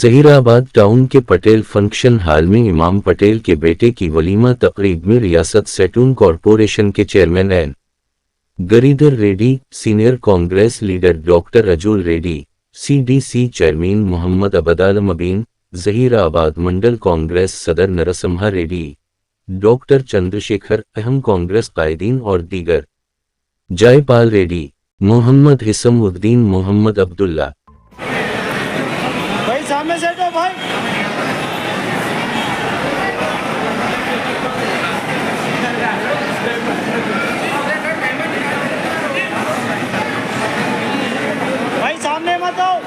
Zaheerabad town के Patel function hall में इमाम पटेल के बेटे की वलीमा तकरीब में रियासत सेटून कॉरपोरेशन के chairman N Giridhar Reddy, senior Congress leader doctor Ajul Reddy, CDC chairman Mohammed Abdal Mabeen, Zaheerabad mandal Congress सदर नरसिम्हा रेड्डी, डॉक्टर चंद्रशेखर, अहम कांग्रेस कायदीन और दीगर। जयपाल रेड्डी, मोहम्मद हिसमुद्दीन, मोहम्मद अब्दुल्ला। भाई सामने से हटो भाई। भाई सामने मत आओ।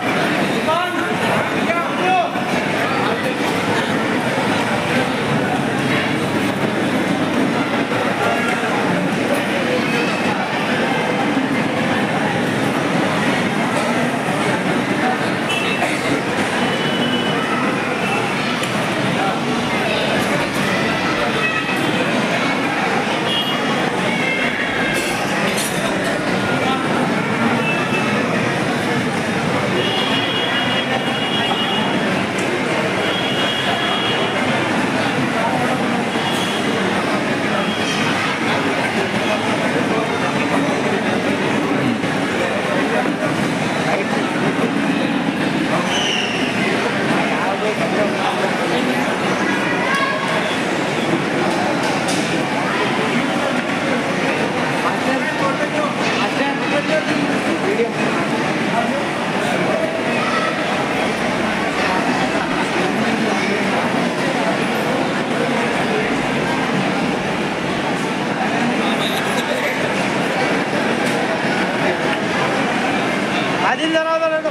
आदिल जरा उधर हटो।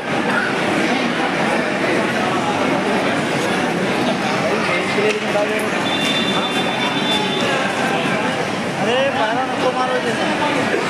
अरे बारह नको मारो।